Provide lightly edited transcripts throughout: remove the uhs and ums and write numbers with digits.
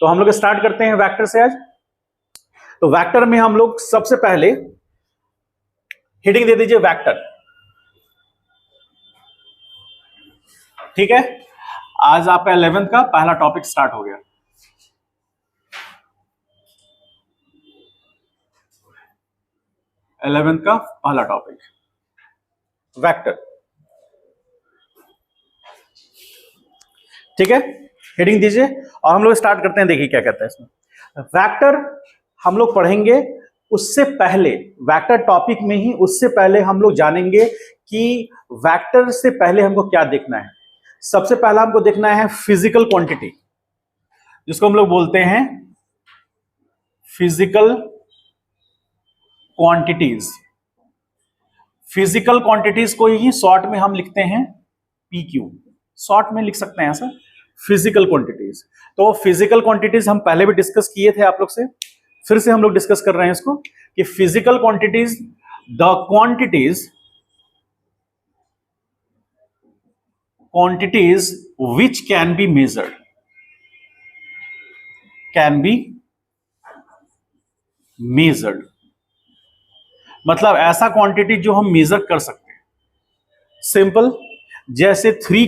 तो हम लोग स्टार्ट करते हैं वेक्टर से आज। तो वेक्टर में हम लोग सबसे पहले हेडिंग दे दीजिए वेक्टर। ठीक है, आज आपका 11th का पहला टॉपिक स्टार्ट हो गया। इलेवेंथ का पहला टॉपिक वेक्टर। ठीक है, हेडिंग दीजिए और हम लोग स्टार्ट करते हैं। देखिए क्या कहता है इसमें। वेक्टर हम लोग पढ़ेंगे, उससे पहले वेक्टर टॉपिक में ही उससे पहले हम लोग जानेंगे कि वेक्टर से पहले हमको क्या देखना है। सबसे पहला हमको देखना है फिजिकल क्वांटिटी, जिसको हम लोग बोलते हैं फिजिकल क्वांटिटीज। फिजिकल क्वांटिटीज को ही शॉर्ट में हम लिखते हैं पीक्यू, शॉर्ट में लिख सकते हैं ऐसा, फिजिकल क्वांटिटीज। तो फिजिकल क्वांटिटीज हम पहले भी डिस्कस किए थे आप लोग से, फिर से हम लोग डिस्कस कर रहे हैं इसको कि physical quantities the quantities which can be measured, can be measured, मतलब ऐसा क्वांटिटी जो हम मेजर कर सकते हैं। सिंपल, जैसे 3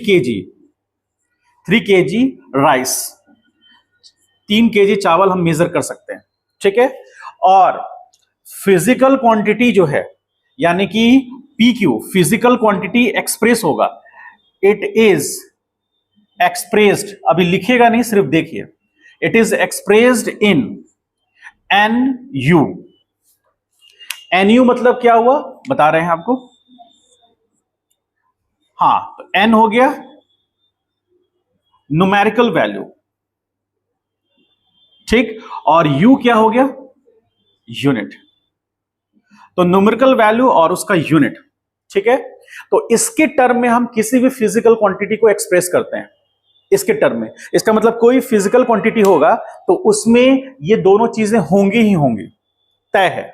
kg राइस, 3 kg चावल हम मेजर कर सकते हैं। ठीक है, और फिजिकल क्वांटिटी जो है यानी कि पीक्यू, फिजिकल क्वांटिटी एक्सप्रेस होगा, इट इज एक्सप्रेस्ड, अभी लिखिएगा नहीं सिर्फ देखिए, it is expressed in NU। NU मतलब क्या हुआ बता रहे हैं आपको। हाँ, तो N हो गया न्यूमेरिकल वैल्यू, ठीक, और U क्या हो गया, यूनिट। तो न्यूमेरिकल वैल्यू और उसका यूनिट। ठीक है, तो इसके टर्म में हम किसी भी फिजिकल क्वांटिटी को एक्सप्रेस करते हैं। इसके टर्म में, इसका मतलब कोई फिजिकल क्वांटिटी होगा तो उसमें ये दोनों चीजें होंगी ही होंगी, तय है,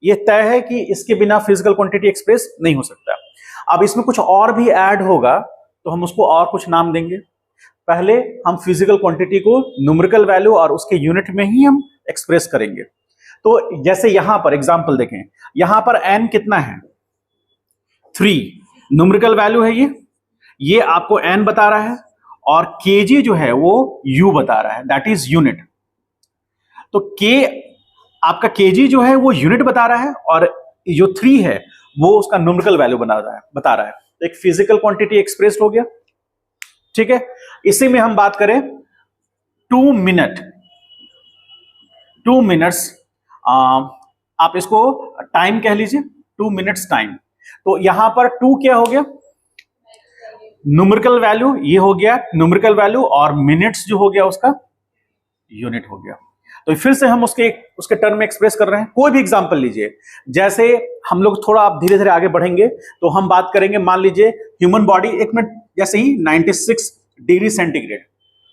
ये तय है कि इसके बिना फिजिकल क्वांटिटी एक्सप्रेस नहीं हो सकता। अब इसमें कुछ और भी ऐड होगा तो हम उसको और कुछ नाम देंगे। पहले हम फिजिकल क्वांटिटी को न्यूमेरिकल वैल्यू और उसके यूनिट में ही हम एक्सप्रेस करेंगे। तो जैसे यहां पर एग्जांपल देखें, यहां पर n कितना है, 3 न्यूमेरिकल वैल्यू है, ये आपको n बता रहा है, और kg जो है वो u बता रहा है, दैट इज यूनिट। तो k आपका kg जो है वो यूनिट बता रहा है, और जो 3 है वो उसका न्यूमेरिकल वैल्यू बता रहा है। तो एक फिजिकल क्वांटिटी एक्सप्रेस्ड हो गया। ठीक है, इसी में हम बात करें 2 मिनट्स, आप इसको टाइम कह लीजिए, 2 मिनट्स टाइम। तो यहां पर 2 क्या हो गया, न्यूमेरिकल वैल्यू, ये हो गया न्यूमेरिकल वैल्यू, और मिनट्स जो हो गया उसका यूनिट हो गया। तो फिर से हम उसके टर्म में एक्सप्रेस कर रहे हैं। कोई भी एग्जांपल लीजिए, जैसे हम लोग थोड़ा आप धीरे धीरे आगे बढ़ेंगे तो हम बात करेंगे, मान लीजिए ह्यूमन बॉडी, एक मिनट, जैसे ही 96 डिग्री सेंटीग्रेड,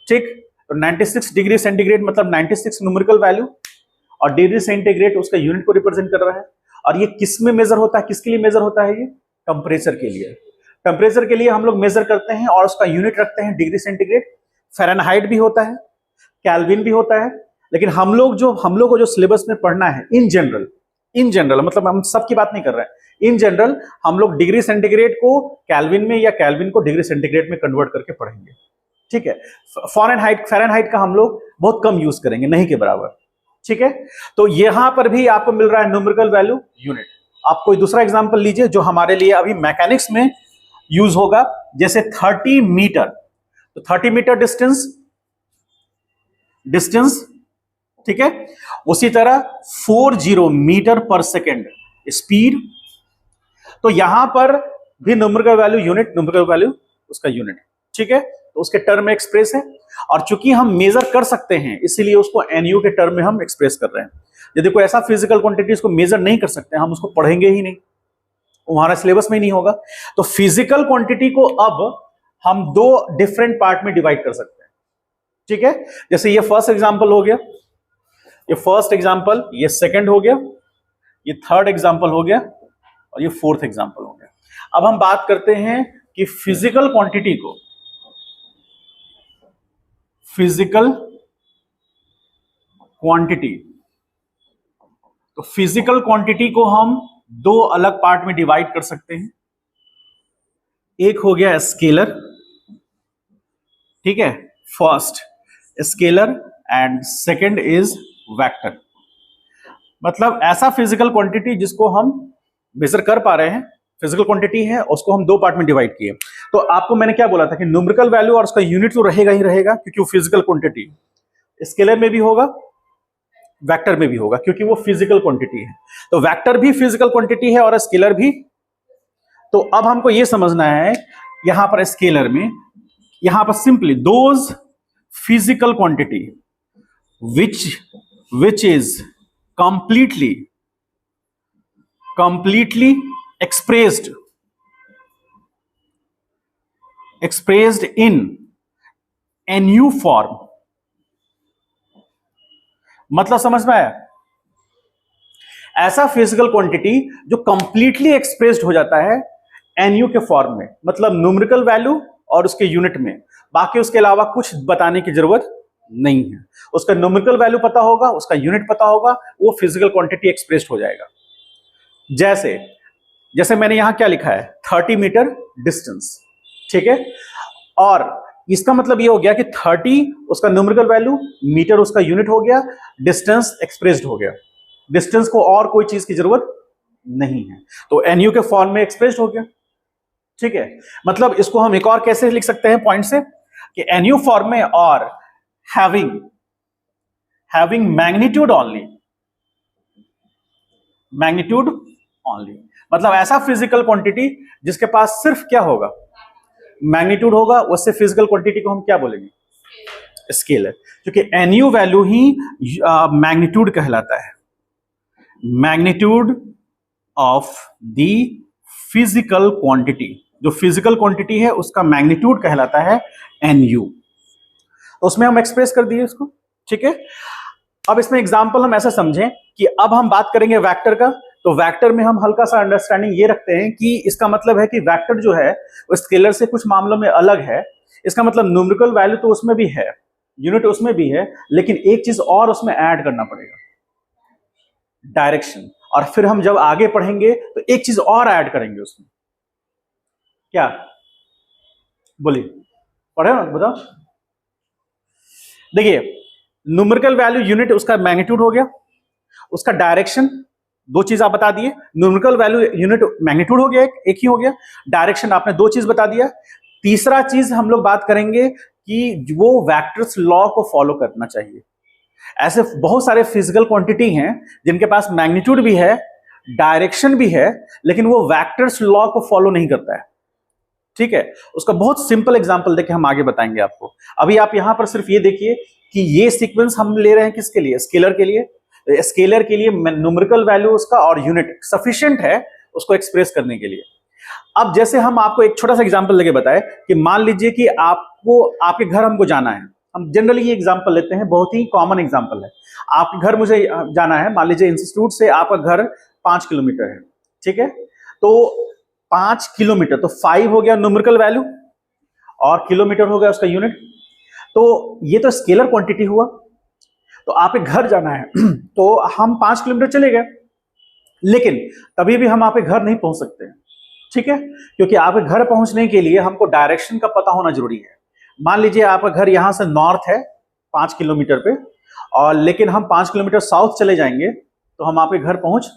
ठीक, तो 96 डिग्री सेंटीग्रेड मतलब 96 न्यूमेरिकल वैल्यू, और डिग्री सेंटीग्रेड उसका यूनिट को रिप्रेजेंट कर रहा है। और ये किस में मेजर होता है, किसके लिए मेजर होता है, ये टेम्परेचर के लिए। टेम्परेचर के लिए हम लोग मेजर करते हैं और उसका यूनिट रखते हैं डिग्री सेंटीग्रेड। फ़ारेनहाइट भी होता है, केल्विन भी होता है, लेकिन हम लोग को जो सिलेबस में पढ़ना है इन जनरल, मतलब हम सबकी बात नहीं कर रहे हैं, इन जनरल हम लोग डिग्री सेंटीग्रेड को केल्विन में या केल्विन को डिग्री सेंटीग्रेड में कन्वर्ट करके पढ़ेंगे। ठीक है, फ़ारेनहाइट का हम लोग बहुत कम यूज करेंगे, नहीं के बराबर। ठीक है, तो यहां पर भी आपको मिल रहा है न्यूमेरिकल वैल्यू, यूनिट। आप कोई दूसरा एग्जांपल लीजिए जो हमारे लिए अभी मैकेनिक्स में यूज होगा, जैसे 30 मीटर। तो 30 मीटर डिस्टेंस, ठीक है, उसी तरह 40 मीटर पर सेकेंड स्पीड। तो यहां पर भी numerical value unit, numerical value उसका यूनिट। ठीक है, तो उसके टर्म में एक्सप्रेस है, और चूंकि हम मेजर कर सकते हैं इसीलिए उसको NU के टर्म में हम एक्सप्रेस कर रहे हैं। यदि कोई ऐसा फिजिकल क्वांटिटी उसको मेजर नहीं कर सकते, हम उसको पढ़ेंगे ही नहीं, हमारा सिलेबस में नहीं होगा। तो फिजिकल क्वांटिटी को अब हम 2 डिफरेंट पार्ट में डिवाइड कर सकते हैं। ठीक है, जैसे ये फर्स्ट एग्जांपल हो गया, ये फर्स्ट एग्जांपल, ये सेकंड हो गया, ये थर्ड एग्जांपल हो गया, और ये फोर्थ एग्जांपल हो गया। अब हम बात करते हैं कि फिजिकल क्वांटिटी को, फिजिकल क्वांटिटी। तो फिजिकल क्वांटिटी को हम दो अलग पार्ट में डिवाइड कर सकते हैं। एक हो गया स्केलर, ठीक है, first scalar and second is vector. मतलब ऐसा फिजिकल क्वांटिटी जिसको हम मेजर कर पा रहे हैं, फिजिकल क्वांटिटी है, उसको हम दो पार्ट में डिवाइड किए। तो आपको मैंने क्या बोला था कि न्यूमेरिकल वैल्यू और उसका यूनिट तो रहेगा ही रहेगा, क्योंकि वो फिजिकल क्वांटिटी स्केलर में भी होगा, वेक्टर में भी होगा, क्योंकि वो फिजिकल क्वांटिटी है। तो वेक्टर भी फिजिकल क्वांटिटी है और स्केलर भी। तो अब हमको ये समझना है यहां पर स्केलर में, यहां पर simply those physical quantity which is completely expressed in NU form। मतलब समझ में आया? ऐसा फिजिकल क्वांटिटी जो कंप्लीटली एक्सप्रेस्ड हो जाता है एनयू के फॉर्म में, मतलब न्यूमेरिकल वैल्यू और उसके यूनिट में, बाकी उसके अलावा कुछ बताने की जरूरत नहीं है। उसका न्यूमेरिकल वैल्यू पता होगा, उसका यूनिट पता होगा, वो फिजिकल क्वांटिटी एक्सप्रेस्ड हो जाएगा। जैसे मैंने यहां क्या लिखा है, 30 मीटर डिस्टेंस, ठीक है, और इसका मतलब ये हो गया कि 30 उसका न्यूमेरिकल वैल्यू, मीटर उसका यूनिट हो गया, डिस्टेंस एक्सप्रेस्ड हो गया। डिस्टेंस को और कोई चीज की जरूरत नहीं है, तो एनयू के फॉर्म में एक्सप्रेस्ड हो गया, ठीक है। मतलब इसको हम एक और कैसे लिख सकते हैं पॉइंट से, कि एनयू फॉर्म में और हैविंग मैग्नीट्यूड ओनली, मतलब ऐसा फिजिकल क्वांटिटी जिसके पास सिर्फ क्या होगा, मैग्नीट्यूड होगा, उससे फिजिकल क्वांटिटी को हम क्या बोलेंगे, स्केलर, क्योंकि एनयू वैल्यू ही मैग्नीट्यूड कहलाता है, magnitude of the physical quantity. जो फिजिकल क्वांटिटी है उसका मैग्नीट्यूड कहलाता है एनयू। तो उसमें हम एक्सप्रेस कर दिए इसको, ठीक है। अब इसमें एग्जांपल हम ऐसा समझें कि अब हम बात करेंगे वेक्टर का। तो वेक्टर में हम हल्का सा अंडरस्टैंडिंग ये रखते हैं कि इसका मतलब है कि वेक्टर जो है वो स्केलर से कुछ मामलों में अलग है। इसका मतलब न्यूमेरिकल वैल्यू तो उसमें भी है, यूनिट उसमें भी है, लेकिन एक चीज और उसमें ऐड करना पड़ेगा, डायरेक्शन। और फिर हम जब आगे पढ़ेंगे तो एक चीज और ऐड करेंगे उसमें, क्या बोलिए, पढ़े ना, बताओ। देखिए, न्यूमेरिकल वैल्यू यूनिट उसका मैग्नीट्यूड हो गया, उसका डायरेक्शन, दो चीज आप बता दिए। न्यूमेरिकल वैल्यू यूनिट मैग्नीट्यूड हो गया, एक ही हो गया, डायरेक्शन आपने दो चीज बता दिया। तीसरा चीज हम लोग बात करेंगे कि वो वेक्टर्स लॉ को फॉलो करना चाहिए। ऐसे बहुत सारे फिजिकल क्वांटिटी हैं जिनके पास मैग्नीट्यूड भी है, डायरेक्शन भी है, लेकिन वो वेक्टर्स लॉ को फॉलो नहीं करता है, ठीक है। उसका बहुत सिंपल एग्जांपल देके हम आगे बताएंगे आपको। अभी आप यहां पर सिर्फ ये देखिए कि ये सीक्वेंस हम ले रहे हैं किसके लिए, स्केलर के लिए। स्केलर के लिए न्यूमेरिकल वैल्यू उसका और यूनिट सफिशिएंट है उसको एक्सप्रेस करने के लिए। अब जैसे हम आपको एक छोटा सा एग्जांपल लेके बताए कि मान लीजिए कि आपको आपके घर हमको जाना है, हम जनरली ये एग्जांपल लेते हैं, बहुत ही कॉमन एग्जांपल है। आपके घर मुझे जाना है, मान लीजिए इंस्टीट्यूट से आपका घर 5 किलोमीटर है, ठीक है। तो 5 किलोमीटर, तो 5 हो गया न्यूमेरिकल वैल्यू और किलोमीटर हो गया उसका यूनिट। तो ये तो स्केलर क्वांटिटी हुआ। तो आपके घर जाना है तो हम 5 किलोमीटर चले गए, लेकिन तभी भी हम आपके घर नहीं पहुंच सकते हैं, ठीक है, क्योंकि आपके घर पहुंचने के लिए हमको डायरेक्शन का पता होना जरूरी है। मान लीजिए आपका घर यहां से नॉर्थ है 5 किलोमीटर पे, और लेकिन हम 5 किलोमीटर साउथ चले जाएंगे तो हम आपके घर पहुंच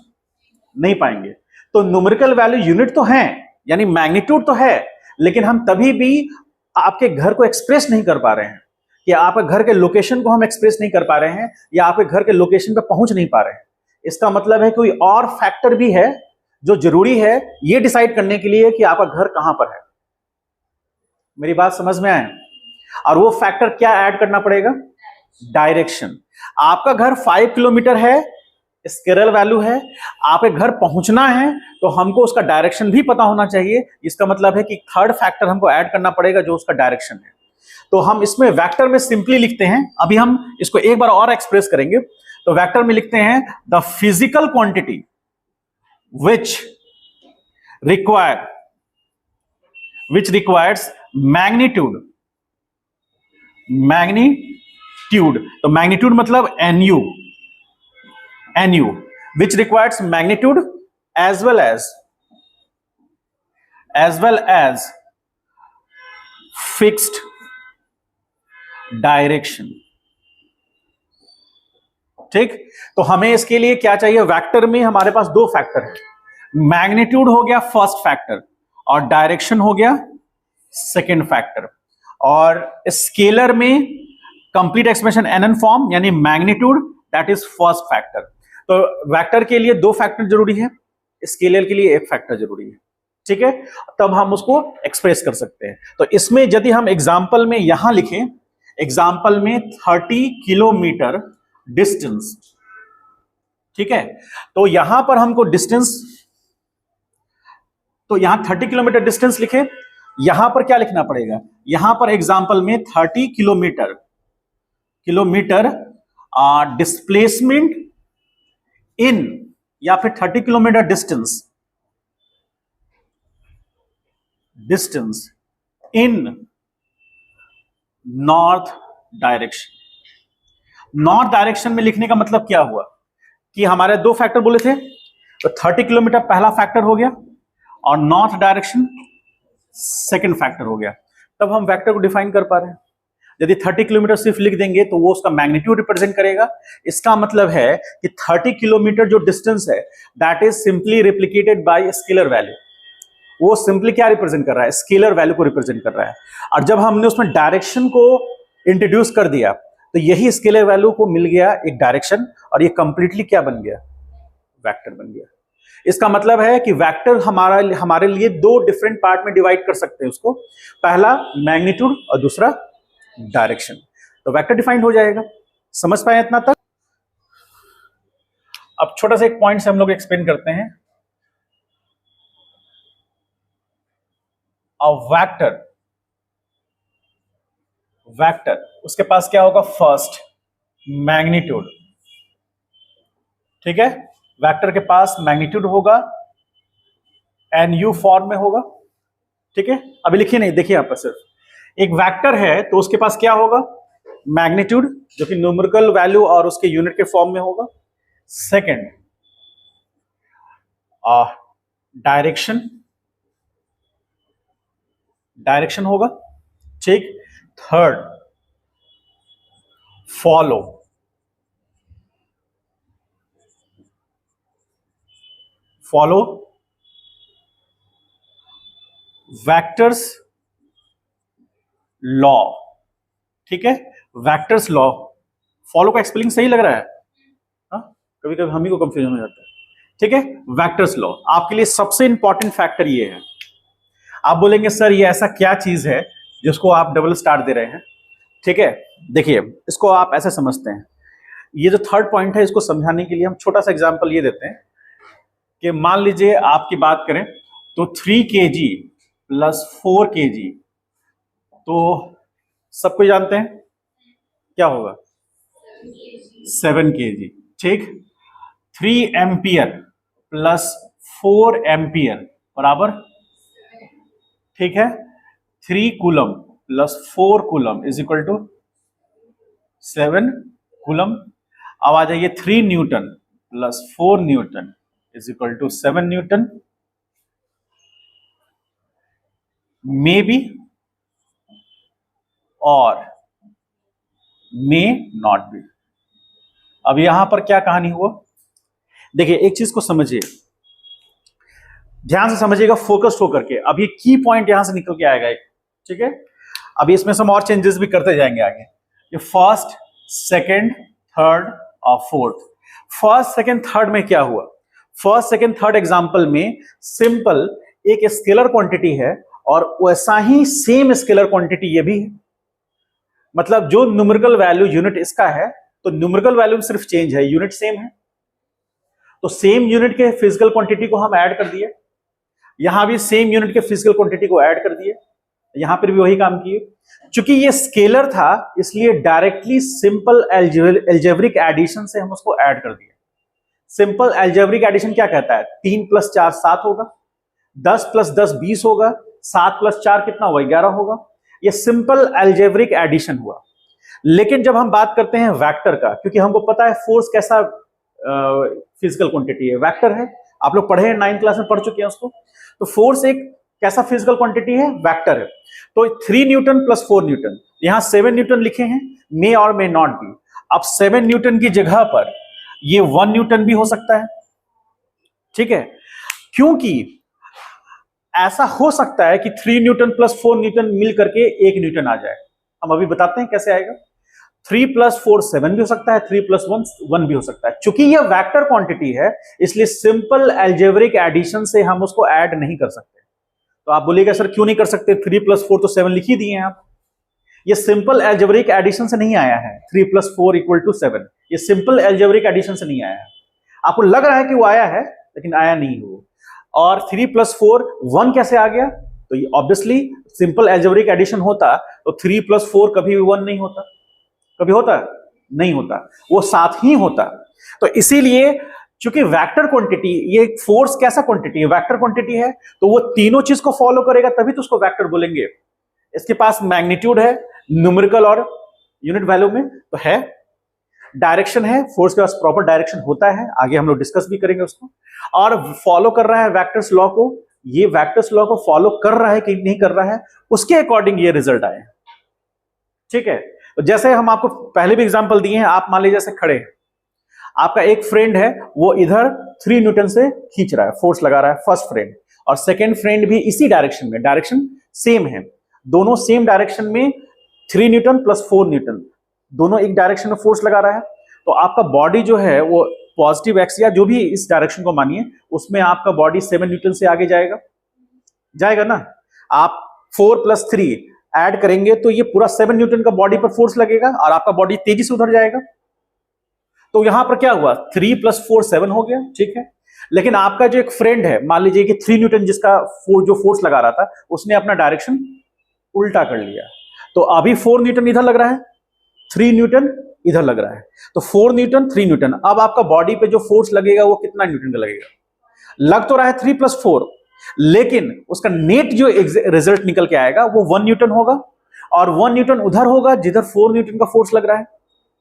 नहीं पाएंगे। तो न्यूमेरिकल वैल्यू यूनिट तो है, यानी मैग्नीट्यूड तो है, लेकिन हम तभी भी आपके घर को एक्सप्रेस नहीं कर पा रहे हैं, कि आपके घर के लोकेशन को हम एक्सप्रेस नहीं कर पा रहे हैं, या आपके घर के लोकेशन पे पहुंच नहीं पा रहे हैं। इसका मतलब है कोई और फैक्टर भी है जो जरूरी है ये डिसाइड करने के लिए कि आपका घर कहां पर है। मेरी बात समझ में आए? और वो फैक्टर क्या ऐड करना पड़ेगा, डायरेक्शन। आपका घर 5 किलोमीटर है, स्केलर वैल्यू है, आपके घर पहुंचना है, तो हमको उसका डायरेक्शन भी पता होना चाहिए। इसका मतलब है कि थर्ड फैक्टर हमको ऐड करना पड़ेगा जो उसका डायरेक्शन है। तो हम इसमें वेक्टर में सिंपली लिखते हैं, अभी हम इसको एक बार और एक्सप्रेस करेंगे। तो वेक्टर में लिखते हैं the physical quantity which requires magnitude तो मैग्नीट्यूड मतलब NU, NU which requires magnitude as well as fixed direction. ठीक, तो हमें इसके लिए क्या चाहिए, वेक्टर में हमारे पास दो फैक्टर है, मैग्नीट्यूड हो गया फर्स्ट फैक्टर और डायरेक्शन हो गया सेकंड फैक्टर, और स्केलर में कंप्लीट एक्सप्रेशन एनएन फॉर्म यानी magnitude that is first factor. तो वेक्टर के लिए दो फैक्टर जरूरी है, स्केलर के लिए एक फैक्टर जरूरी है। ठीक है, तब हम उसको एक्सप्रेस कर सकते हैं। तो इसमें यदि हम एग्जांपल में यहां लिखें, एग्जांपल में 30 किलोमीटर डिस्टेंस, ठीक है, तो यहां पर हमको डिस्टेंस, तो यहां 30 किलोमीटर डिस्टेंस लिखे, यहां पर क्या लिखना पड़ेगा, यहां पर एग्जांपल में 30 किलोमीटर डिस्प्लेसमेंट इन, या फिर 30 kilometre distance in north direction. North direction में लिखने का मतलब क्या हुआ कि हमारे दो फैक्टर बोले थे, तो 30 किलोमीटर पहला फैक्टर हो गया और नॉर्थ डायरेक्शन सेकंड फैक्टर हो गया। तब हम वेक्टर को डिफाइन कर पा रहे हैं। यदि 30 किलोमीटर सिर्फ लिख देंगे तो वो उसका मैग्नीट्यूड रिप्रेजेंट करेगा। इसका मतलब है कि 30 किलोमीटर जो डिस्टेंस है that is simply replicated bye scalar value. वो सिंपली क्या रिप्रेजेंट कर रहा है, स्केलर वैल्यू को रिप्रेजेंट कर रहा है। और जब हमने उसमें डायरेक्शन को इंट्रोड्यूस कर दिया तो यही स्केलर वैल्यू को मिल गया एक डायरेक्शन, और ये कंप्लीटली क्या बन गया, वेक्टर बन गया। इसका मतलब है कि वेक्टर हमारे लिए दो डिफरेंट पार्ट में डिवाइड कर सकते हैं उसको, पहला मैग्नीट्यूड और दूसरा डायरेक्शन। तो वेक्टर डिफाइंड हो जाएगा। समझ पाए इतना तक? अब छोटा सा एक पॉइंट से हम लोग एक्सप्लेन करते हैं। वेक्टर उसके पास क्या होगा, फर्स्ट मैग्नीट्यूड, ठीक है, वेक्टर के पास मैग्नीट्यूड होगा, एनयू फॉर्म में होगा। ठीक है, अभी लिखिए नहीं, देखिए यहां पर सिर्फ एक वेक्टर है तो उसके पास क्या होगा, मैग्नीट्यूड जो कि न्यूमेरिकल वैल्यू और उसके यूनिट के फॉर्म में होगा। सेकंड डायरेक्शन होगा। ठीक, थर्ड फॉलो, वेक्टर्स लॉ। ठीक है, वेक्टर्स लॉ, फॉलो का एक्सप्लेनिंग सही लग रहा है? कभी कभी हम ही को कंफ्यूजन हो जाता है। ठीक है, वेक्टर्स लॉ आपके लिए सबसे इंपॉर्टेंट फैक्टर ये है। आप बोलेंगे सर ये ऐसा क्या चीज है जिसको आप डबल स्टार दे रहे हैं? ठीक है, देखिए इसको आप ऐसे समझते हैं, ये जो थर्ड पॉइंट है इसको समझाने के लिए हम छोटा सा एग्जांपल ये देते हैं कि मान लीजिए आपकी बात करें तो 3 kg प्लस 4 kg, तो सबको जानते हैं क्या होगा, 7 kg। ठीक, 3 एम्पियर प्लस 4 एम्पियर बराबर, ठीक है, 3 coulomb plus 4 coulomb is equal to 7 coulomb. अब आ जाइए 3 newton plus 4 newton is equal to 7 newton. May be और मे नॉट बी। अब यहां पर क्या कहानी हुआ, देखिए एक चीज को समझिए, ध्यान से समझिएगा, फोकस होकर के। अब ये की पॉइंट यहां से निकल के आएगा एक, ठीक है। अभी इसमें हम और चेंजेस भी करते जाएंगे आगे। ये फर्स्ट, सेकंड, थर्ड और फोर्थ। फर्स्ट, सेकंड, थर्ड में क्या हुआ, फर्स्ट, सेकंड, थर्ड एग्जांपल में सिंपल एक स्केलर क्वांटिटी है और वैसा ही सेम स्केलर क्वांटिटी ये भी है। मतलब जो न्यूमेरिकल वैल्यू यूनिट इसका है तो न्यूमेरिकल वैल्यू में सिर्फ चेंज है, यूनिट सेम है। तो सेम यूनिट के फिजिकल क्वांटिटी को हम ऐड कर दिए, यहां भी सेम यूनिट के फिजिकल क्वांटिटी को ऐड कर दिए, यहां पर भी वही काम किए। चूंकि ये स्केलर था इसलिए डायरेक्टली सिंपल एल्जेब्रिक एडिशन से हम उसको ऐड कर दिए। सिंपल एल्जेब्रिक एडिशन क्या कहता है, 3 + 4 7 होगा, 10 + 10 20 होगा, 7 + 4 कितना होगा, 11 होगा। ये सिंपल एल्जेब्रिक एडिशन हुआ। लेकिन जब हम बात करते हैं वेक्टर का, क्योंकि हमको पता है फोर्स कैसा फिजिकल क्वांटिटी है, वेक्टर है, आप लोग पढ़े हैं 9th क्लास में पढ़ चुके हैं उसको। तो फोर्स एक कैसा फिजिकल क्वांटिटी है, वेक्टर है। तो 3 न्यूटन प्लस 4 न्यूटन, यहां 7 न्यूटन लिखे हैं, मे और मे नॉट बी। अब 7 न्यूटन की जगह पर ये 1 न्यूटन भी हो सकता है, ठीक है, क्योंकि ऐसा हो सकता है कि 3 न्यूटन प्लस 4 न्यूटन मिल करके 1 न्यूटन आ जाए। हम अभी बताते हैं कैसे आएगा। 3 प्लस 4 7 भी हो सकता है, 3 प्लस 1 1 भी हो सकता है। चूंकि यह वेक्टर क्वांटिटी है, इसलिए सिंपल अलजेब्रिक एडिशन से हम उसको ऐड नहीं कर सकते। तो आप बोलिएगा सर क्यों नहीं कर सकते, 3 प्लस 4 तो 7 लिख ही दिए हैं आप। ये सिंपल अलजेब्रिक एडिशन से नहीं आया है 3 प्लस 4 इक्वल टू 7, ये सिंपल अलजेब्रिक एडिशन से नहीं आया है। आपको लग रहा है कि वो आया है, लेकिन आया नहीं वो। और 3 प्लस 4 1 कैसे आ गया, तो ये ऑब्वियसली सिंपल अलजेब्रिक एडिशन होता तो 3 प्लस 4 कभी भी 1 नहीं होता। कभी होता नहीं होता, वो साथ ही होता। तो इसीलिए चूंकि वेक्टर क्वांटिटी, ये फोर्स कैसा क्वांटिटी है, वेक्टर क्वांटिटी है, तो वो तीनों चीज को फॉलो करेगा, तभी तो उसको वेक्टर बोलेंगे। इसके पास मैग्नीट्यूड है, न्यूमेरिकल और यूनिट वैल्यू में तो है, डायरेक्शन है, फोर्स के पास प्रॉपर डायरेक्शन होता है, आगे हम लोग डिस्कस भी करेंगे उसको, और फॉलो कर रहा है वेक्टर्स लॉ को। ये वेक्टर्स लॉ को फॉलो कर रहा है कि नहीं कर रहा है, उसके अकॉर्डिंग ये रिजल्ट आए, ठीक है। तो जैसे हम आपको पहले भी एग्जांपल दिए हैं, आप मान लीजिए जैसे खड़े हैं, आपका एक फ्रेंड है, वो इधर 3 न्यूटन से खींच रहा है, फोर्स लगा रहा है फर्स्ट फ्रेंड, और सेकेंड फ्रेंड भी इसी डायरेक्शन में, डायरेक्शन सेम है, दोनों सेम डायरेक्शन में 3 न्यूटन प्लस 4 न्यूटन, दोनों एक डायरेक्शन में फोर्स लगा रहा है। तो आपका बॉडी जो है वो पॉजिटिव एक्स या जो भी इस डायरेक्शन को मानिए, उसमें आपका बॉडी 7 न्यूटन से आगे जाएगा, जाएगा ना। आप 4 प्लस 3 ऐड करेंगे तो ये पूरा 7 न्यूटन का बॉडी पर फोर्स लगेगा और आपका बॉडी तेजी से उधर जाएगा। तो यहां पर क्या हुआ, 3 प्लस 4 7 हो गया, ठीक है। लेकिन आपका जो एक फ्रेंड है, मान लीजिए कि 3 न्यूटन जिसका जो फोर्स लगा रहा था, उसने अपना डायरेक्शन उल्टा कर लिया, तो अभी 4 न्यूटन इधर लग रहा है, 3 न्यूटन इधर लग रहा है, तो 4 न्यूटन 3 न्यूटन। अब आपका बॉडी पे जो फोर्स लगेगा वो कितना न्यूटन का लगेगा, लग तो रहा है 3 प्लस 4, लेकिन उसका नेट जो रिजल्ट निकल के आएगा वो 1 न्यूटन होगा, और 1 न्यूटन उधर होगा जिधर 4 न्यूटन का फोर्स लग रहा है,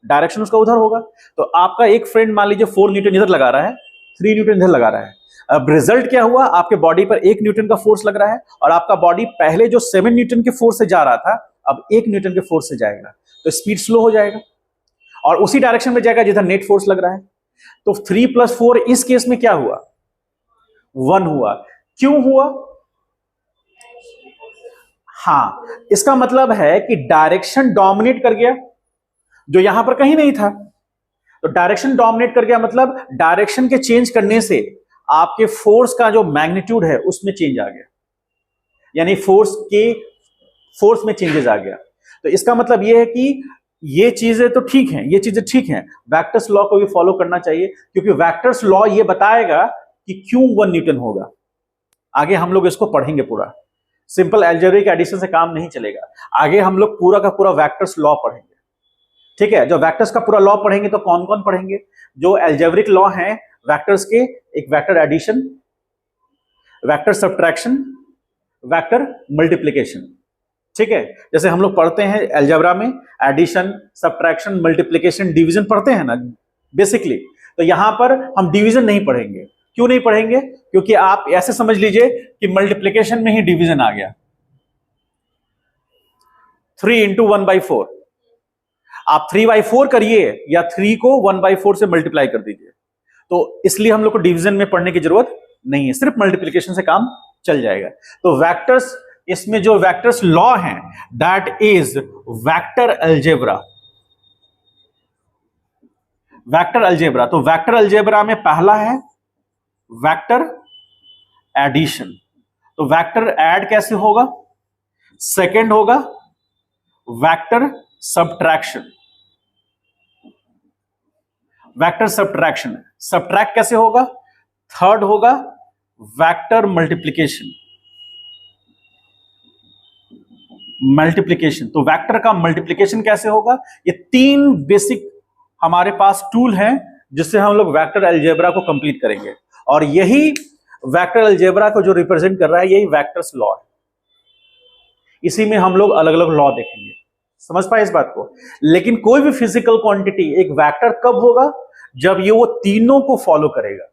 डायरेक्शन उसका उधर होगा। तो आपका एक फ्रेंड मान लीजिए 4 न्यूटन इधर लगा रहा है, 3 न्यूटन इधर लगा रहा है। अब रिजल्ट क्या हुआ, आपके बॉडी पर 1 न्यूटन का फोर्स लग रहा है, और आपका बॉडी पहले जो 7 न्यूटन के फोर्स से जा रहा था, अब 1 न्यूटन के फोर्स से जाएगा, तो स्पीड स्लो हो जाएगा और उसी डायरेक्शन में जाएगा जिधर नेट फोर्स लग रहा है। तो 3 प्लस 4 इस केस में क्या हुआ, 1 हुआ। क्यों हुआ, हाँ, इसका मतलब है कि डायरेक्शन डोमिनेट कर गया, जो यहां पर कहीं नहीं था। तो डायरेक्शन डोमिनेट कर गया मतलब डायरेक्शन के चेंज करने से आपके फोर्स का जो मैग्नीट्यूड है उसमें चेंज आ गया, यानी फोर्स में चेंजेस आ गया। तो इसका मतलब यह है कि ये चीजें तो ठीक हैं, ये चीजें ठीक हैं, वेक्टर्स लॉ को भी फॉलो करना चाहिए, क्योंकि वेक्टर्स लॉ ये बताएगा कि क्यों 1 न्यूटन होगा। आगे हम लोग इसको पढ़ेंगे पूरा, सिंपल अलजेब्रिक एडिशन से काम नहीं चलेगा, आगे हम लोग पूरा का पूरा वेक्टर्स लॉ पढ़ेंगे, ठीक है। जो वेक्टर्स का पूरा लॉ पढ़ेंगे तो कौन कौन पढ़ेंगे, जो अलजेब्रिक लॉ हैं वेक्टर्स के, एक vector addition, vector subtraction, vector multiplication, ठीक है। जैसे हम लोग पढ़ते हैं अलजेब्रा में एडिशन, सब्ट्रैक्शन, मल्टीप्लिकेशन, डिवीजन पढ़ते हैं ना बेसिकली, तो यहां पर हम डिवीजन नहीं पढ़ेंगे। क्यों नहीं पढ़ेंगे, क्योंकि आप ऐसे समझ लीजिए कि मल्टीप्लिकेशन में ही डिवीजन आ गया, 3 इंटू 1/4, आप 3/4 करिए या 3 को 1/4 से मल्टीप्लाई कर दीजिए। तो इसलिए हम लोग को डिवीजन में पढ़ने की जरूरत नहीं है, सिर्फ मल्टीप्लिकेशन से काम चल जाएगा। तो वेक्टर्स, इसमें जो वेक्टर्स लॉ हैं that is vector algebra, vector algebra. तो वेक्टर अलजेब्रा में पहला है वेक्टर एडिशन, तो वेक्टर ऐड कैसे होगा, सेकंड होगा vector subtraction, vector subtraction, subtract कैसे होगा, थर्ड होगा वेक्टर मल्टीप्लिकेशन, मल्टीप्लिकेशन। तो वेक्टर का मल्टीप्लिकेशन कैसे होगा, ये 3 बेसिक हमारे पास टूल हैं जिससे हम लोग वेक्टर अलजेब्रा को कंप्लीट करेंगे, और यही वेक्टर अलजेब्रा को जो रिप्रेजेंट कर रहा है यही वेक्टर्स लॉ है। इसी में हम लोग अलग अलग लॉ देखेंगे, समझ पाए इस बात को? लेकिन कोई भी फिजिकल क्वांटिटी एक वेक्टर कब होगा? जब ये वो तीनों को फॉलो करेगा।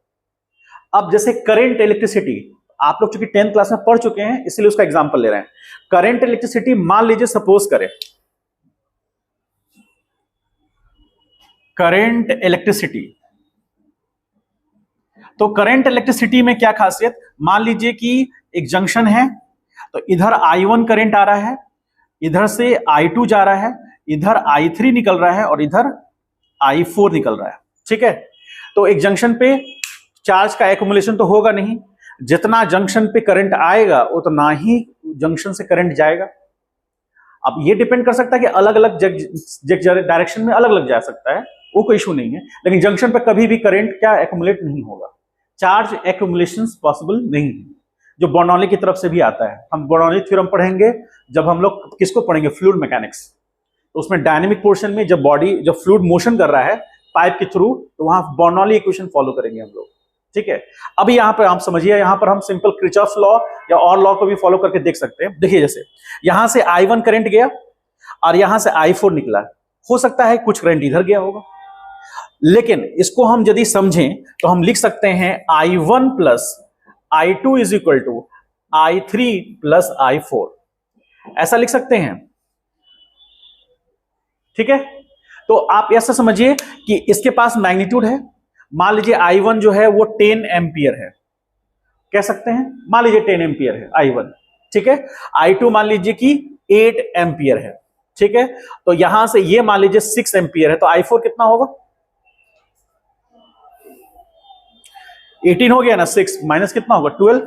अब जैसे करंट इलेक्ट्रिसिटी, आप लोग चूंकि 10th क्लास में पढ़ चुके हैं इसलिए उसका एग्जांपल ले रहे हैं। करंट इलेक्ट्रिसिटी मान लीजिए, सपोज करें करंट इलेक्ट्रिसिटी, तो करंट इलेक्ट्रिसिटी में क्या खासियत, मान लीजिए कि एक जंक्शन है, तो इधर I1 करंट आ रहा है, इधर से I2 जा रहा है, इधर I3 निकल रहा है और इधर I4 निकल रहा है। ठीक है, तो एक जंक्शन पे चार्ज का एक्युमुलेशन तो होगा नहीं, जितना जंक्शन पे करंट आएगा उतना ही जंक्शन से करंट जाएगा। अब ये डिपेंड कर सकता है कि अलग अलग डायरेक्शन में अलग अलग जा सकता है, वो कोई इशू नहीं है, लेकिन जंक्शन पे कभी भी करंट क्या एक्युमुलेट नहीं होगा, चार्ज एक्युमुलेशन पॉसिबल नहीं है, जो बर्नौली की तरफ से भी आता है। हम बर्नौली थ्योरम पढ़ेंगे जब हम लोग किसको पढ़ेंगे, फ्लूइड मैकेनिक्स, तो उसमें डायनेमिक पोर्शन में जब फ्लूइड मोशन कर रहा है पाइप के थ्रू, तो वहां बर्नौली इक्वेशन फॉलो करेंगे हम लोग। ठीक है, अभी यहां पर आप समझिए, यहां पर हम सिंपल किरचॉफ लॉ या और लॉ को भी फॉलो करके देख सकते हैं। देखिए, जैसे यहां से I1 करंट गया और यहां से I4 निकला, हो सकता है कुछ करंट इधर गया होगा, लेकिन इसको हम यदि समझें तो हम लिख सकते हैं I1 plus I2 is equal to I3 plus I4, ऐसा लिख सकते हैं। ठीक है, तो आप ऐसा समझिए कि इसके पास मैग्नीट्यूड है, मान लीजिए I1 जो है वो 10 एम्पियर है, कह सकते हैं, मान लीजिए 10 एम्पियर है I1। ठीक है, I2 मान लीजिए कि 8 एम्पियर है। ठीक है, तो यहां से ये मान लीजिए 6 एम्पियर है, तो I4 कितना होगा, 18 हो गया ना, 6 माइनस कितना होगा 12,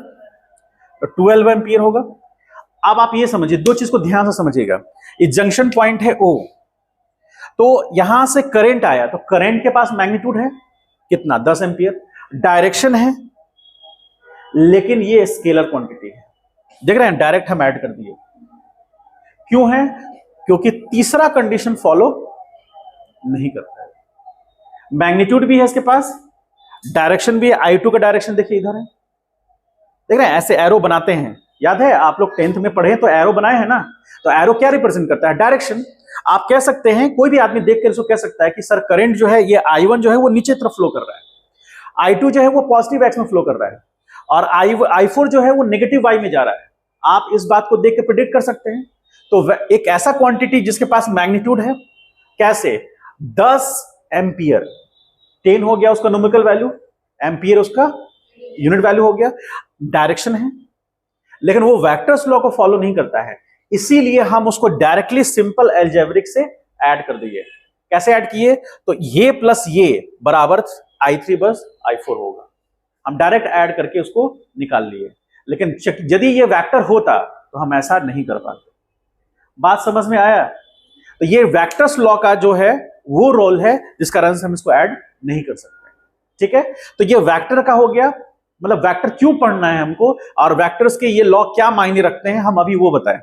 तो 12 एम्पियर होगा। अब आप ये समझिए, दो चीज को ध्यान से समझिएगा, ये जंक्शन पॉइंट है O, तो यहां से करंट आया, तो करंट के पास मैग्नीट्यूड है कितना, 10 एम्पियर, डायरेक्शन है, लेकिन ये स्केलर क्वांटिटी है, देख रहे हैं, डायरेक्ट हम ऐड कर दिए। क्यों है, क्योंकि तीसरा कंडीशन फॉलो नहीं करता है, मैग्नीट्यूड भी है इसके पास, डायरेक्शन भी है, I2 का डायरेक्शन देखिए इधर है, देख रहे हैं, ऐसे एरो बनाते हैं, याद है आप लोग 10th में पढ़े तो एरो बनाए हैं ना, तो एरो क्या रिप्रेजेंट करता है, डायरेक्शन। आप कह सकते हैं, कोई भी आदमी देख कर इसको कह सकता है कि सर करंट जो है ये I1 जो है वो नीचे तरफ फ्लो कर रहा है, I2 जो है वो पॉजिटिव एक्स में फ्लो कर रहा है, और I4 जो है वो नेगेटिव वाई में जा रहा है। आप इस बात को देख के प्रेडिक्ट कर सकते हैं। तो एक ऐसा क्वांटिटी जिसके पास मैग्नीट्यूड है, कैसे, 10 एम्पियर, 10 हो गया उसका न्यूमेरिकल वैल्यू, एम्पियर उसका यूनिट वैल्यू हो गया, डायरेक्शन है, लेकिन वो वेक्टर्स लॉ को फॉलो नहीं करता है, इसीलिए हम उसको डायरेक्टली सिंपल अलजेब्रिक से ऐड कर दिए। कैसे ऐड किए, तो ये प्लस ये बराबर I3 बस I4 होगा, हम डायरेक्ट ऐड करके उसको निकाल लिए। लेकिन यदि ये वेक्टर होता तो हम ऐसा नहीं कर पाते। बात समझ में आया? तो ये वेक्टर्स लॉ का जो है वो रोल है जिसका कारण से हम इसको ऐड नहीं कर सकते। ठीक है, तो ये वेक्टर का हो गया, मतलब वेक्टर क्यों पढ़ना है हमको, और वेक्टर्स के ये लॉ क्या मायने रखते हैं, हम अभी वो बताएं।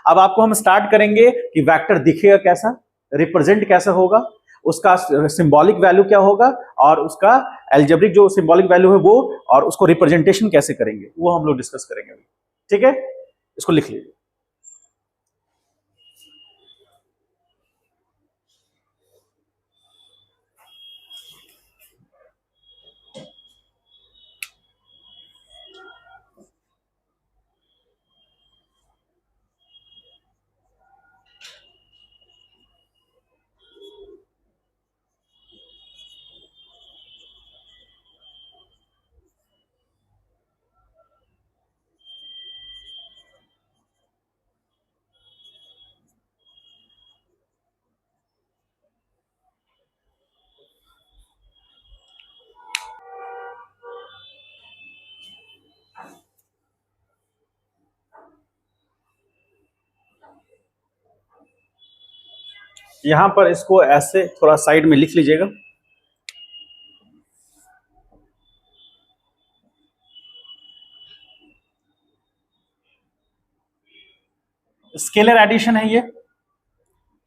अब आपको हम स्टार्ट करेंगे कि वेक्टर दिखेगा कैसा, रिप्रेजेंट कैसा होगा, उसका सिंबॉलिक वैल्यू क्या होगा, और उसका अलजेब्रिक जो सिंबॉलिक वैल्यू है वो, और उसको रिप्रेजेंटेशन कैसे करेंगे, वो हम लोग डिस्कस करेंगे अभी। ठीक है, इसको लिख लीजिए। यहां पर इसको ऐसे थोड़ा साइड में लिख लीजिएगा। स्केलर एडिशन है ये,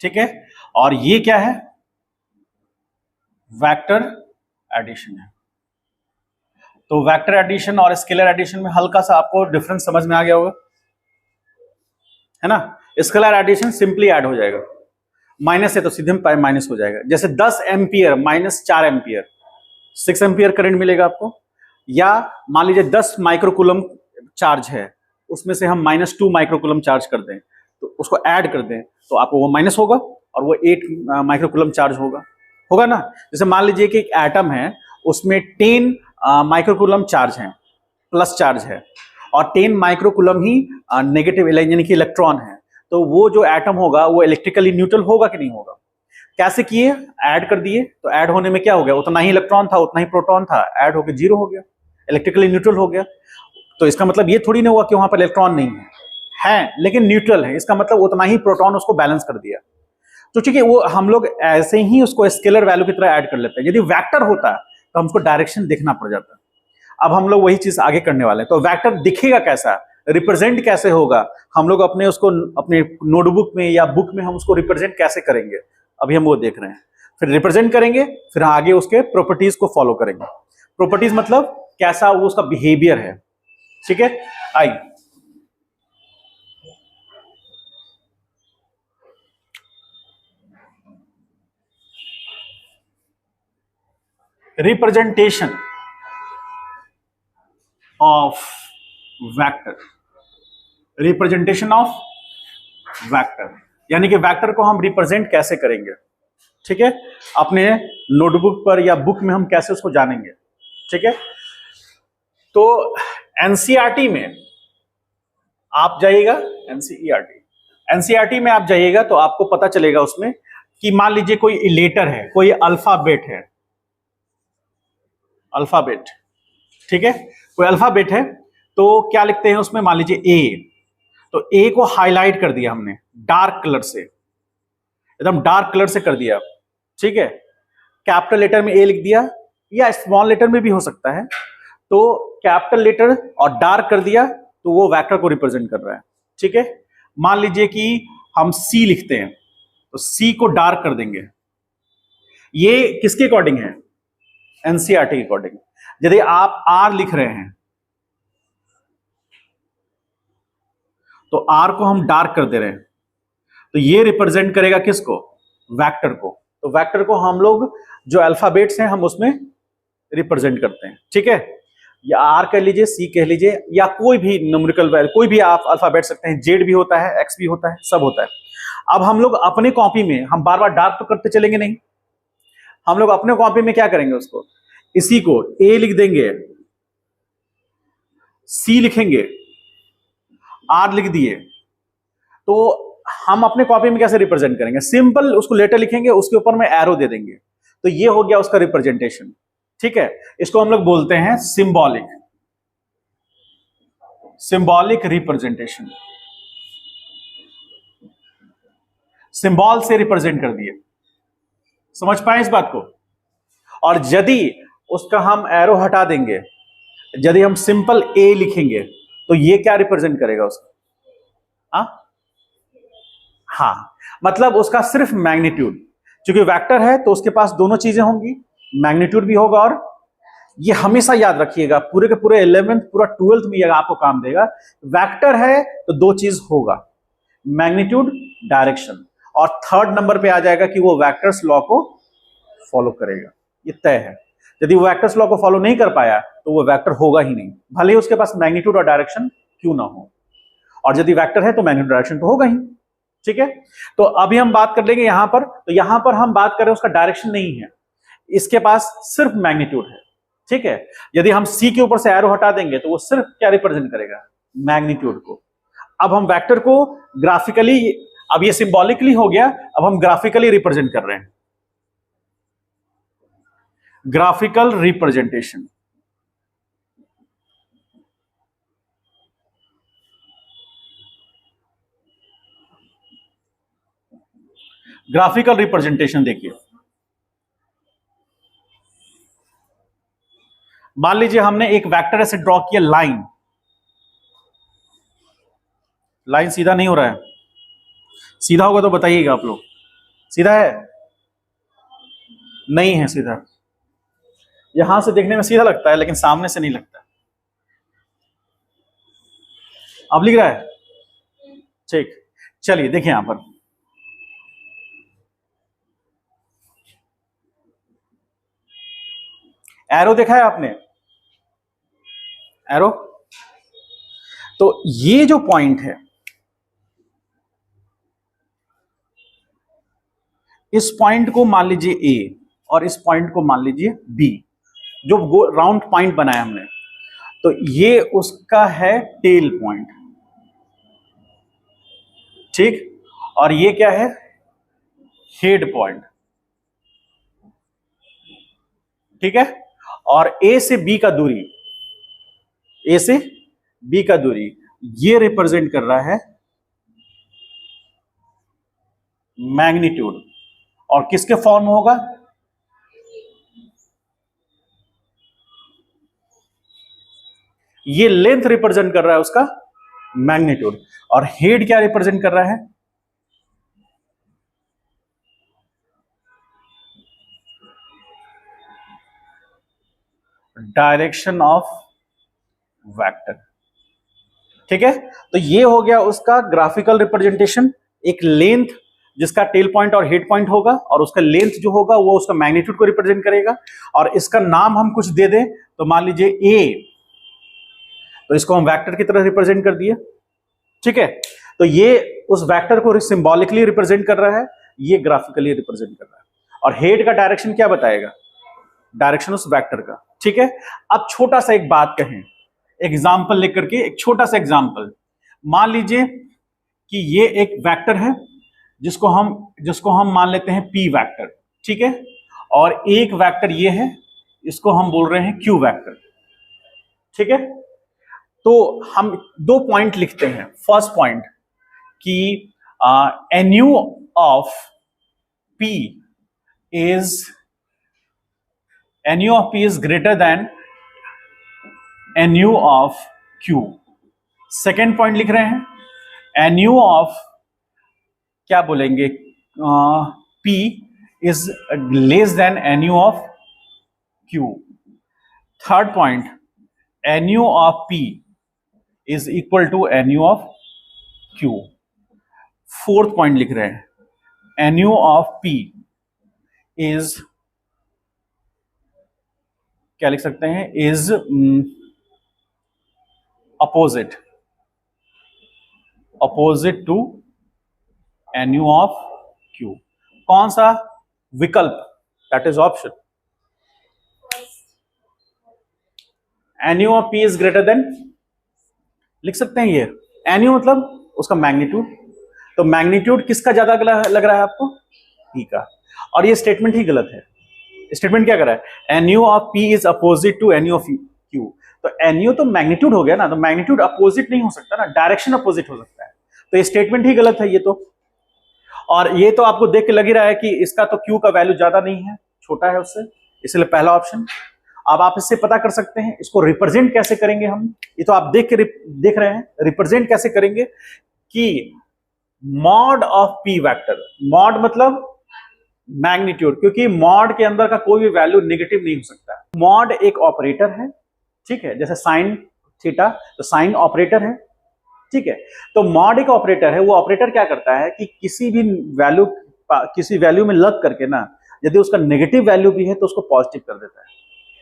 ठीक है, और ये क्या है, वेक्टर एडिशन है। तो वेक्टर एडिशन और स्केलर एडिशन में हल्का सा आपको डिफरेंस समझ में आ गया होगा, है ना। स्केलर एडिशन सिंपली ऐड हो जाएगा, माइनस है तो सीधे में माइनस हो जाएगा। जैसे 10 ampere minus 4 ampere, 6 ampere current मिलेगा आपको। या मान लीजिए 10 माइक्रोकूलम चार्ज है, उसमें से हम -2 माइक्रोकूलम चार्ज कर दें, तो उसको ऐड कर दें तो आपको वो माइनस होगा और वो 8 माइक्रोकूलम चार्ज होगा ना। जैसे मान लीजिए कि एक एटम है, उसमें 10 माइक्रोकूलम चार्ज है, प्लस चार्ज है, और 10 माइक्रोकूलम ही नेगेटिव यानी कि इलेक्ट्रॉन है, तो वो जो एटम होगा वो इलेक्ट्रिकली न्यूट्रल होगा कि नहीं होगा। कैसे किए, ऐड कर दिए, तो ऐड होने में क्या हो गया, उतना ही इलेक्ट्रॉन था उतना ही प्रोटॉन था, ऐड होकर 0 हो गया, इलेक्ट्रिकली न्यूट्रल हो गया। तो इसका मतलब ये थोड़ी ना हुआ कि वहां पर इलेक्ट्रॉन नहीं है लेकिन न्यूट्रल है, इसका मतलब उतना ही प्रोटॉन उसको बैलेंस कर दिया। तो चूंकि वो हम लोग ऐसे ही उसको स्केलर वैल्यू की तरह ऐड कर लेते हैं। यदि वेक्टर होता तो हमको डायरेक्शन देखना पड़ जाता। अब हम लोग वही चीज आगे करने वाले हैं। तो वेक्टर दिखेगा कैसा, रिप्रेजेंट कैसे होगा, हम लोग अपने उसको अपने नोटबुक में या बुक में हम उसको रिप्रेजेंट कैसे करेंगे, अभी हम वो देख रहे हैं। फिर रिप्रेजेंट करेंगे, फिर आगे उसके प्रॉपर्टीज को फॉलो करेंगे। प्रॉपर्टीज मतलब कैसा वो उसका बिहेवियर है, ठीक है। आइए representation of vector, representation of vector यानी कि वेक्टर को हम रिप्रेजेंट कैसे करेंगे, ठीक है। अपने नोटबुक पर या बुक में हम कैसे उसको जानेंगे, ठीक है। तो एनसीईआरटी में आप जाइएगा, एनसीईआरटी में आप जाइएगा तो आपको पता चलेगा उसमें कि मान लीजिए कोई लेटर है, कोई अल्फाबेट है, अल्फाबेट, ठीक है, कोई अल्फाबेट है, तो क्या लिखते हैं उसमें, मान लीजिए ए, तो ए को हाईलाइट कर दिया हमने डार्क कलर से, एकदम डार्क कलर से कर दिया, ठीक है। कैपिटल लेटर में ए लिख दिया या स्मॉल लेटर में भी हो सकता है। तो कैपिटल लेटर और डार्क कर दिया तो वो वेक्टर को रिप्रेजेंट कर रहा है, ठीक है। मान लीजिए कि हम सी लिखते हैं तो सी को डार्क कर देंगे। ये किसके अकॉर्डिंग है, एनसीईआरटी के अकॉर्डिंग। यदि आप आर लिख रहे हैं तो आर को हम डार्क कर दे रहे हैं, तो ये रिप्रेजेंट करेगा किसको, वेक्टर को। तो वेक्टर को हम लोग जो अल्फाबेट्स हैं हम उसमें रिप्रेजेंट करते हैं, ठीक है। या आर कह लीजिए, सी कह लीजिए, या कोई भी न्यूमेरिकल वैल्यू, कोई भी आप अल्फाबेट सकते हैं, जेड भी होता है, एक्स भी होता है, सब होता है। अब हम लोग अपने कॉपी में हम बार बार डार्क तो करते चलेंगे नहीं, हम लोग अपने कॉपी में क्या करेंगे, उसको इसी को ए लिख देंगे, सी लिखेंगे, आर लिख दिए, तो हम अपने कॉपी में कैसे रिप्रेजेंट करेंगे, सिंपल उसको लेटर लिखेंगे, उसके ऊपर में एरो दे देंगे, तो ये हो गया उसका रिप्रेजेंटेशन, ठीक है। इसको हम लोग बोलते हैं सिंबॉलिक, सिंबॉलिक रिप्रेजेंटेशन, सिंबल से रिप्रेजेंट कर दिए। समझ पाए इस बात को। और यदि उसका हम एरो हटा देंगे, यदि हम सिंपल ए लिखेंगे तो ये क्या रिप्रेजेंट करेगा उसका, हाँ, मतलब उसका सिर्फ मैग्नीट्यूड, क्योंकि वेक्टर है तो उसके पास दोनों चीजें होंगी, मैग्नीट्यूड भी होगा, और ये हमेशा याद रखिएगा, पूरे के पूरे 11th पूरा 12th में ये आपको काम देगा। वेक्टर है तो दो चीज होगा, मैग्नीट्यूड, डायरेक्शन, और थर्ड नंबर पे आ जाएगा कि वो वेक्टर्स लॉ को फॉलो करेगा, ये तय है। यदि वो वेक्टर्स लॉ को फॉलो नहीं कर पाया तो वो वेक्टर होगा ही नहीं, भले ही उसके पास मैग्नीट्यूड और डायरेक्शन क्यों ना हो। और यदि वेक्टर है तो मैग्नीट्यूड डायरेक्शन तो होगा ही, ठीक है। तो अभी हम बात कर लेंगे यहां पर, तो यहां पर हम बात करें उसका डायरेक्शन नहीं है, इसके पास सिर्फ मैग्नीट्यूड है, ठीक है। यदि हम सी के ऊपर से एरो हटा देंगे तो वो सिर्फ क्या रिप्रेजेंट करेगा, मैग्नीट्यूड को। अब हम वेक्टर को ग्राफिकली, अब ये सिंबॉलिकली हो गया, अब हम ग्राफिकली रिप्रेजेंट कर रहे हैं, ग्राफिकल रिप्रेजेंटेशन। ग्राफिकल रिप्रेजेंटेशन देखिए, मान लीजिए हमने एक वेक्टर ऐसे ड्रॉ किया, लाइन, लाइन सीधा नहीं हो रहा है, सीधा होगा तो बताइएगा आप लोग, सीधा है, नहीं है सीधा, यहां से देखने में सीधा लगता है लेकिन सामने से नहीं लगता। अब लिख रहा है, ठीक, चलिए देखिए यहां पर, एरो देखा है आपने, एरो। तो ये जो पॉइंट है, इस पॉइंट को मान लीजिए ए और इस पॉइंट को मान लीजिए बी, जो राउंड पॉइंट बनाया हमने, तो ये उसका है टेल पॉइंट, ठीक। और ये क्या है, हेड पॉइंट, ठीक है। और ए से बी का दूरी, ए से बी का दूरी ये रिप्रेजेंट कर रहा है मैग्नीट्यूड। और किसके फॉर्म में होगा, ये लेंथ रिप्रेजेंट कर रहा है उसका मैग्नीट्यूड। और हेड क्या रिप्रेजेंट कर रहा है, डायरेक्शन ऑफ वेक्टर, ठीक है। तो ये हो गया उसका ग्राफिकल रिप्रेजेंटेशन, एक लेंथ जिसका टेल पॉइंट और हेड पॉइंट होगा, और उसका लेंथ जो होगा वो उसका मैग्नीट्यूड को रिप्रेजेंट करेगा। और इसका नाम हम कुछ दे दें, तो मान लीजिए ए, तो इसको हम वेक्टर की तरह रिप्रेजेंट कर दिए, ठीक है। तो ये उस वेक्टर को सिंबॉलिकली रिप्रेजेंट कर रहा है, ये ग्राफिकली रिप्रेजेंट कर रहा है। और हेड का डायरेक्शन क्या बताएगा, डायरेक्शन उस वेक्टर का, ठीक है। अब छोटा सा एक बात कहें, एग्जाम्पल लेकर के, एक छोटा सा एग्जाम्पल, मान लीजिए कि ये एक वेक्टर है जिसको हम मान लेते हैं पी वेक्टर, ठीक है। और एक वेक्टर ये है, इसको हम बोल रहे हैं क्यू वेक्टर, ठीक है। तो हम दो पॉइंट लिखते हैं। फर्स्ट पॉइंट कि NU of P is greater than NU of Q। Second point लिख रहे हैं NU ऑफ, क्या बोलेंगे, P is less than NU of Q। Third point NU of P is equal to NU of Q। Fourth point लिख रहे हैं NU of P is, क्या लिख सकते हैं, is opposite to NU of Q। कौन सा विकल्प, that is option NU of P is greater than, लिख सकते हैं ये NU मतलब उसका मैग्नीट्यूड। तो मैग्नीट्यूड किसका ज्यादा लग रहा है आपको, P का। और ये स्टेटमेंट ही गलत है। स्टेटमेंट क्या कर रहा है, NU of P is opposite to NU of Q। तो NU तो मैग्नीट्यूड हो गया ना, तो मैग्नीट्यूड अपोजिट नहीं हो सकता ना, डायरेक्शन अपोजिट हो सकता है। तो ये स्टेटमेंट ही गलत है ये तो। और ये तो आपको देख के लग ही रहा है कि इसका तो Q का वैल्यू ज्यादा नहीं है, छोटा है उससे, इसलिए पहला ऑप्शन। अब आप इससे पता कर सकते हैं इसको रिप्रेजेंट कैसे करेंगे हम, ये तो आप देख रहे हैं, रिप्रेजेंट कैसे करेंगे कि mod of P vector, mod मतलब मैग्नीट्यूड, क्योंकि मॉड के अंदर का कोई भी वैल्यू नेगेटिव नहीं हो सकता। मॉड एक ऑपरेटर है, ठीक है, जैसे साइन थीटा, तो साइन ऑपरेटर है, ठीक है। तो मॉड एक ऑपरेटर है, वो ऑपरेटर क्या करता है कि किसी वैल्यू में लग करके ना, यदि उसका नेगेटिव वैल्यू भी है तो उसको पॉजिटिव कर देता है।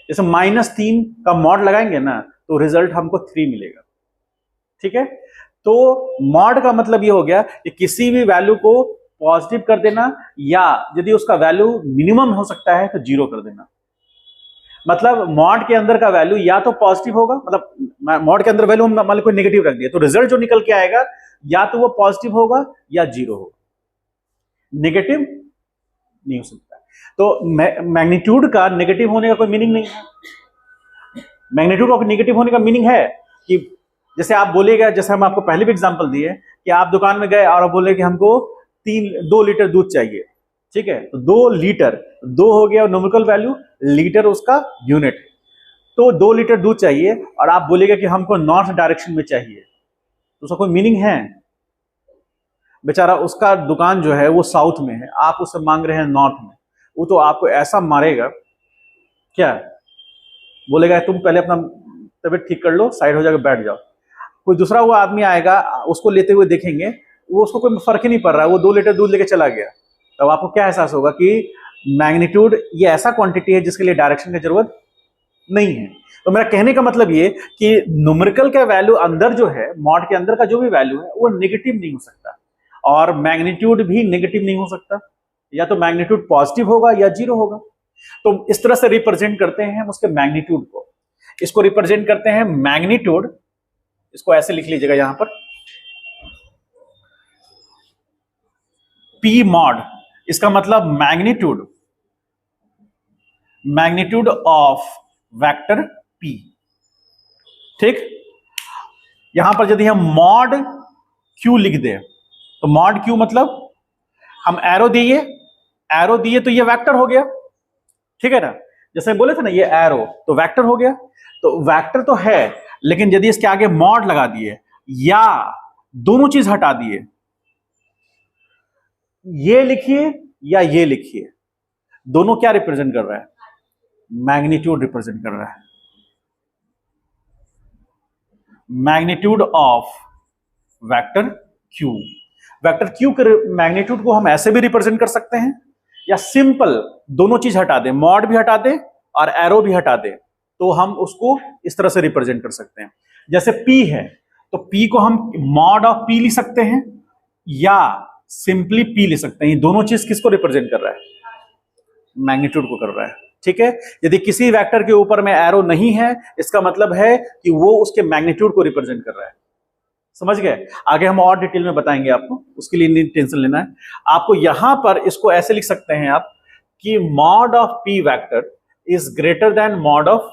जैसे -3 का मॉड लगाएंगे ना, तो रिजल्ट हमको 3 मिलेगा, ठीक है। तो मॉड का मतलब ये हो गया कि किसी भी वैल्यू को पॉजिटिव कर देना, या यदि उसका वैल्यू मिनिमम हो सकता है तो 0 कर देना। मतलब मॉड के अंदर का वैल्यू या तो पॉजिटिव होगा, मतलब मॉड के अंदर वैल्यू हम मान लो कोई नेगेटिव रख दिया, तो रिजल्ट जो निकल के आएगा या तो वो पॉजिटिव होगा या 0 होगा, नेगेटिव नहीं हो सकता। तो मैग्नीट्यूड का नेगेटिव होने का कोई मीनिंग नहीं है। मैग्नीट्यूड का नेगेटिव होने का मीनिंग है कि जैसे आप बोलेगा, जैसे हम आपको पहले भी एग्जांपल दिए कि आप दुकान में गए और आप बोले कि हमको 2 लीटर दूध चाहिए, ठीक है। तो 2 लीटर, 2 हो गया न्यूमेरिकल वैल्यू, लीटर उसका यूनिट। तो 2 लीटर दूध चाहिए और आप बोलेगा कि हमको नॉर्थ डायरेक्शन में चाहिए, तो उसका कोई मीनिंग है? बेचारा उसका दुकान जो है वो साउथ में है, आप उससे मांग रहे हैं नॉर्थ में, वो तो आपको ऐसा मारेगा, क्या बोलेगा, तुम पहले अपना तबीयत ठीक कर लो, साइड हो जाकर बैठ जाओ। कोई दूसरा वो आदमी आएगा, उसको लेते हुए देखेंगे, वो उसको कोई फर्क ही नहीं पड़ रहा है, वो 2 लीटर दूध लेके चला गया, तब आपको क्या एहसास होगा कि मैग्नीट्यूड ये ऐसा क्वांटिटी है जिसके लिए डायरेक्शन की जरूरत नहीं है। तो मेरा कहने का मतलब ये कि न्यूमेरिकल का वैल्यू अंदर जो है, मॉड के अंदर का जो भी वैल्यू है वो नेगेटिव नहीं हो सकता, और मैग्नीट्यूड भी नेगेटिव नहीं हो सकता, या तो मैग्नीट्यूड पॉजिटिव होगा या जीरो होगा। तो इस तरह से रिप्रेजेंट करते हैं हम उसके मैग्नीट्यूड को। इसको रिप्रेजेंट करते हैं मैग्नीट्यूड, इसको ऐसे लिख लीजिएगा यहां पर, पी मॉड, इसका मतलब magnitude, magnitude of vector P. ठीक, यहां पर यदि हम मॉड क्यू लिख दें, तो मॉड क्यू मतलब हम एरो दिए तो ये वेक्टर हो गया, ठीक है ना। जैसे बोले थे ना ये एरो, तो वेक्टर हो गया। तो वेक्टर तो है, लेकिन यदि इसके आगे मॉड लगा दिए या दोनों चीज हटा दिए, ये लिखिए या ये लिखिए, दोनों क्या रिप्रेजेंट कर रहा है? मैग्नीट्यूड रिप्रेजेंट कर रहा है। Magnitude of vector Q. Vector Q के मैग्नीट्यूड को हम ऐसे भी रिप्रेजेंट कर सकते हैं, या सिंपल दोनों चीज हटा दें, मॉड भी हटा दें और एरो भी हटा दें, तो हम उसको इस तरह से रिप्रेजेंट कर सकते हैं। जैसे P है, तो P को हम मॉड ऑफ P लिख सकते हैं या सिंपली P लिख सकते हैं। ये दोनों चीज किसको रिप्रेजेंट कर रहा है? मैग्नीट्यूड को कर रहा है, ठीक है। यदि किसी वेक्टर के ऊपर में एरो नहीं है, इसका मतलब है कि वो उसके मैग्नीट्यूड को रिप्रेजेंट कर रहा है। समझ गए? आगे हम और डिटेल में बताएंगे आपको, उसके लिए नहीं टेंशन लेना है आपको। यहां पर इसको ऐसे लिख सकते हैं आप कि mod of P vector is greater than mod of,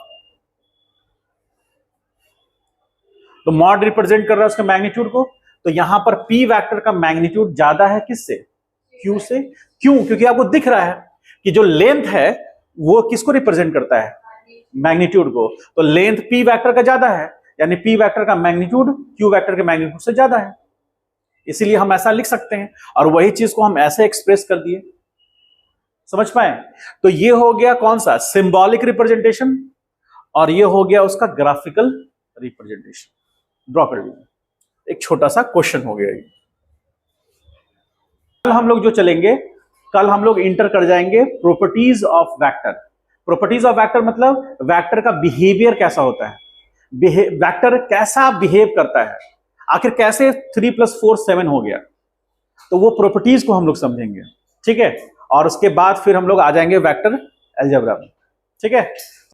तो मॉड रिप्रेजेंट कर रहा है उसके मैग्नीट्यूड को, तो यहां पर P वेक्टर का मैग्नीट्यूड ज्यादा है किससे? Q से। क्यों? क्योंकि आपको दिख रहा है कि जो लेंथ है वो किसको रिप्रेजेंट करता है? मैग्नीट्यूड को। तो लेंथ P वेक्टर का ज्यादा है, यानी P वेक्टर का मैग्नीट्यूड Q वेक्टर के मैग्नीट्यूड से ज्यादा है, इसीलिए हम ऐसा लिख सकते हैं। और वही चीज को हम ऐसे एक्सप्रेस कर दिए, समझ पाए? तो ये हो गया कौन सा? सिंबॉलिक रिप्रेजेंटेशन, और ये हो गया उसका ग्राफिकल रिप्रेजेंटेशन। ड्रॉ कर लीजिए, एक छोटा सा क्वेश्चन हो गया ये। कल हम लोग जो चलेंगे, कल हम लोग इंटर कर जाएंगे properties of vector. Properties of vector मतलब वेक्टर का बिहेवियर कैसा होता है, वेक्टर कैसा बिहेव करता है, आखिर कैसे 3 + 4 7 हो गया, तो वो प्रॉपर्टीज को हम लोग समझेंगे, ठीक है। और उसके बाद फिर हम लोग आ जाएंगे वेक्टर अलजेब्रा में, ठीक है।